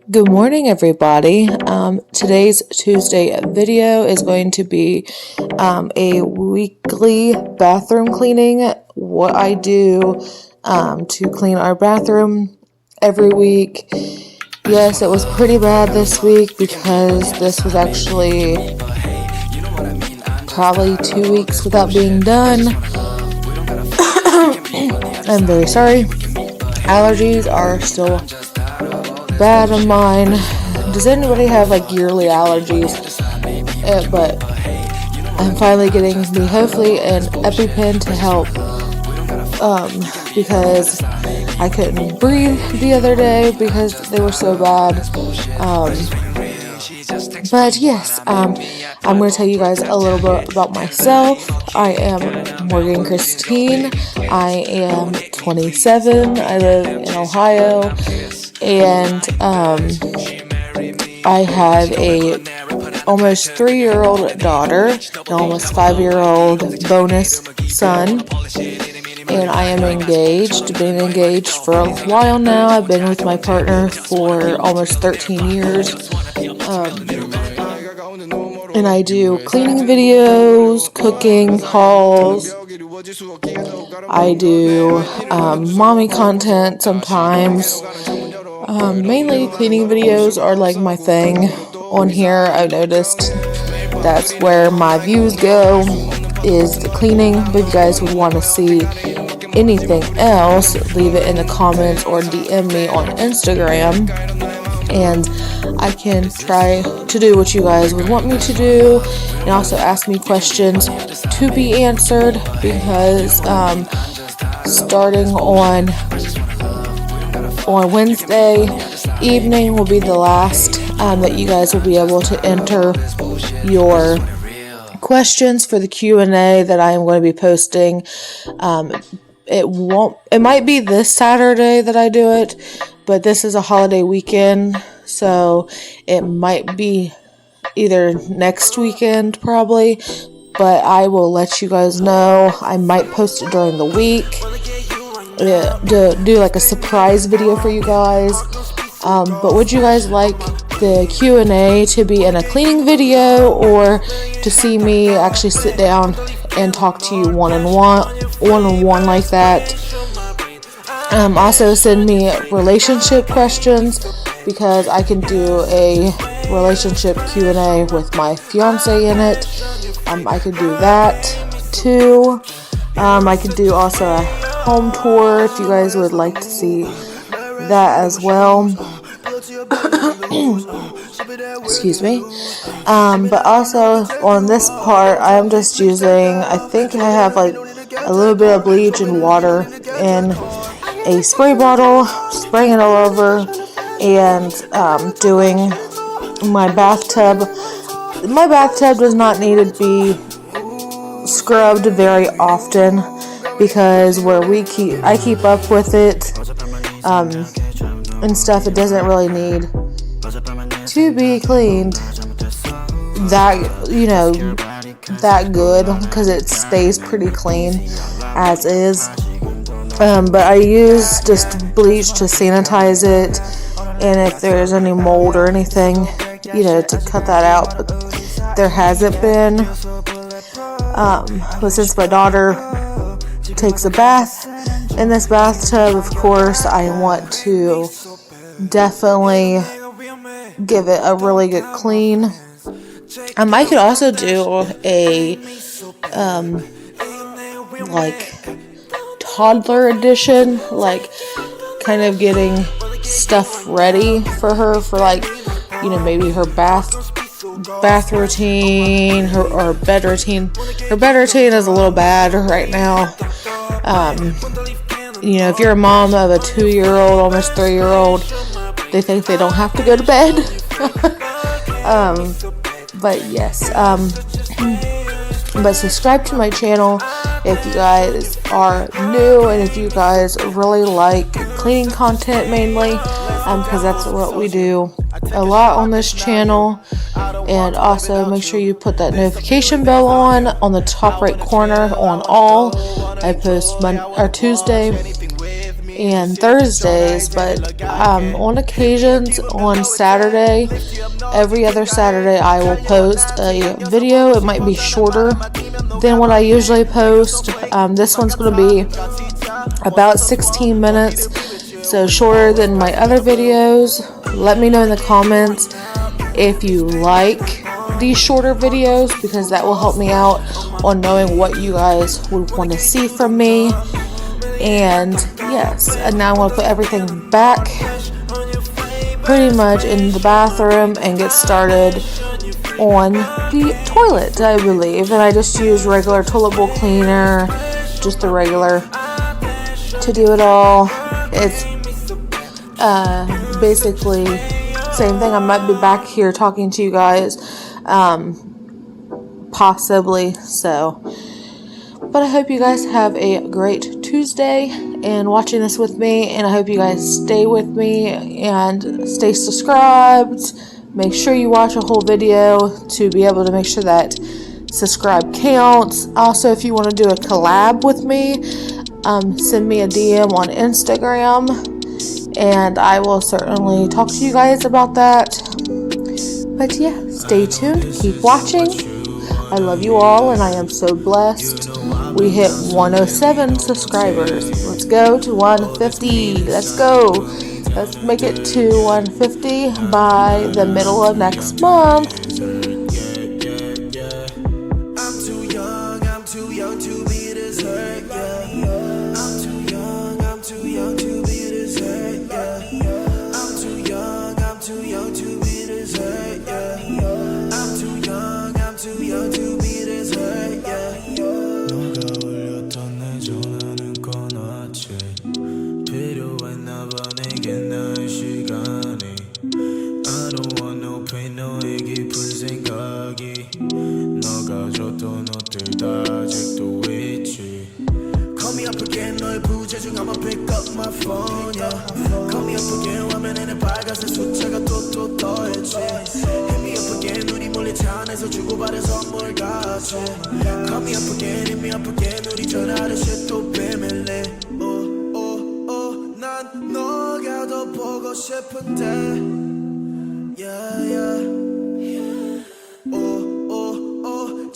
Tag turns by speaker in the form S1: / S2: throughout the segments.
S1: Good morning, everybody. Today's Tuesday video is going to be a weekly bathroom cleaning. What I do to clean our bathroom every week. Yes, it was pretty bad this week because this was actually probably 2 weeks without being done. I'm very sorry. Allergies are still bad of mine. Does anybody have like yearly allergies? But I'm finally getting hopefully an EpiPen to help because I couldn't breathe the other day because they were so bad. But yes, I'm going to tell you guys a little bit about myself. I am Morgan Christine. I am 27. I live in Ohio. And I have a almost 3-year-old daughter, an almost 5-year-old bonus son, and I am engaged. Been engaged for a while now. I've been with my partner for almost 13 years, and I do cleaning videos, cooking hauls. I do mommy content sometimes. Mainly cleaning videos are like my thing on here. I've noticed that's where my views go, is the cleaning. But if you guys would want to see anything else, leave it in the comments or DM me on Instagram, and I can try to do what you guys would want me to do, and also ask me questions to be answered, because starting on Wednesday evening will be the last that you guys will be able to enter your questions for the Q&A that I am going to be posting. It might be this Saturday that I do it, but this is a holiday weekend, so it might be either next weekend probably, but I will let you guys know. I might post it during the week. To do like a surprise video for you guys, but would you guys like the Q&A to be in a cleaning video, or to see me actually sit down and talk to you one-on-one like that? Also send me relationship questions, because I can do a relationship Q&A with my fiance in it. I could do that too. I could do also a home tour if you guys would like to see that as well. Excuse me. But also on this part, I'm just using, I think I have like a little bit of bleach and water in a spray bottle, spraying it all over, and doing my bathtub. My bathtub does not need to be scrubbed very often, because where I keep up with it and stuff, it doesn't really need to be cleaned that good, because it stays pretty clean as is. But I use just bleach to sanitize it, and if there's any mold or anything, to cut that out. But there hasn't been. But since my daughter takes a bath in this bathtub, of course, I want to definitely give it a really good clean. I could also do a like toddler edition, like kind of getting stuff ready for her for maybe her bath routine, or bed routine. Her bed routine is a little bad right now. If you're a mom of a 2-year-old, almost 3-year-old, they think they don't have to go to bed. But yes, but subscribe to my channel if you guys are new, and if you guys really like cleaning content mainly, because that's what we do a lot on this channel. And also make sure you put that notification bell on the top right corner on all. I post Tuesday and Thursdays, but on occasions on Saturday, every other Saturday, I will post a video. It might be shorter than what I usually post. This one's going to be about 16 minutes, so shorter than my other videos. Let me know in the comments if you like these shorter videos, because that will help me out on knowing what you guys would want to see from me. And yes, and now I'm going to put everything back pretty much in the bathroom and get started on the toilet, I believe. And I just use regular toilet bowl cleaner, just the regular, to do it all. It's basically same thing. I might be back here talking to you guys, possibly. So, but I hope you guys have a great Tuesday and watching this with me, and I hope you guys stay with me and stay subscribed. Make sure you watch a whole video to be able to make sure that subscribe counts. Also, if you want to do a collab with me, send me a DM on Instagram, and I will certainly talk to you guys about that. But yeah, stay tuned, keep watching. I love you all, and I am so blessed. We hit 107 subscribers. Let's go to 150. Let's go. Let's make it to 150 by the middle of next month. I'm too young to be this hurt, yeah. I'm too young to be this hurt, yeah. I'm too young to be this hurt, yeah. I'm too young to be this hurt, yeah. 너가 울렸던 내 전화는 꺼놨지. 필요했나 봐 내게 나의 시간이. I don't want no pain, 너의 깊은 생각이. 너가 줬던 옷들도 아직도 있지. Call me up again, 너의 부재중 I'ma pick up my phone, yeah. Call me up again, 화면에는 빨간색 숫자가 또 더해지. Hit me up again, 눈이 몰린 차 안에서 주고받은 선물 같이. Call me up again, hit me up again, 우리 전화하듯이 또 비밀리. 난 너가 더 보고 싶은데, yeah, yeah.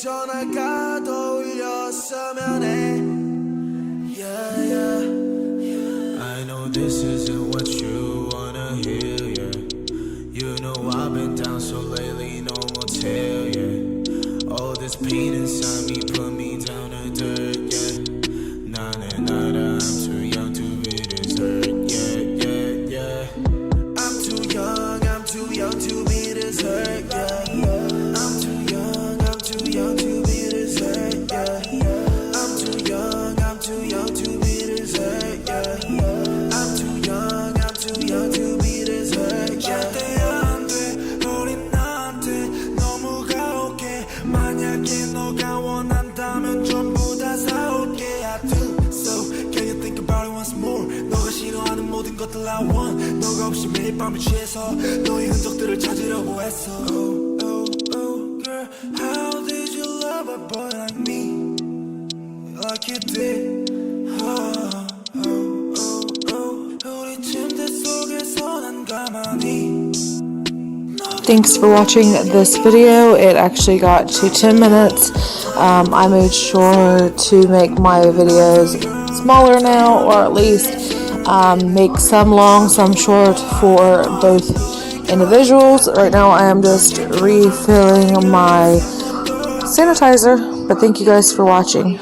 S1: 전화가 더 울렸으면 해, yeah, yeah. I know this isn't what you wanna hear, yeah. You know I've been down so lately, no more tell, yeah. All this pain inside me put me down to dirt, yeah. 나는 알아, I'm too young to be this hurt, yeah, yeah, yeah. I'm too young to be this hurt, yeah. I'm too young to be this hurt, yeah. I'm too young to be this hurt, yeah. I'm too young to be this hurt, yeah. 절대 안 돼, 우린 나한테 너무 가혹해. 만약에 너가 원한다면 전부 다 사올게. I do, so can you think about it once more. 너가 싫어하는 모든 것들 I want. 너가 없이 매일 밤을 취해서 너의 흔적들을 찾으려고 했어. Oh, girl, how did you love a boy like me, like you did? 우리 침대 속에서 난 가만히. Thanks for watching this video. It actually got to 10 minutes. I made sure to make my videos smaller now, or at least make some long, some short for both individuals. Right now I am just refilling my sanitizer, but thank you guys for watching.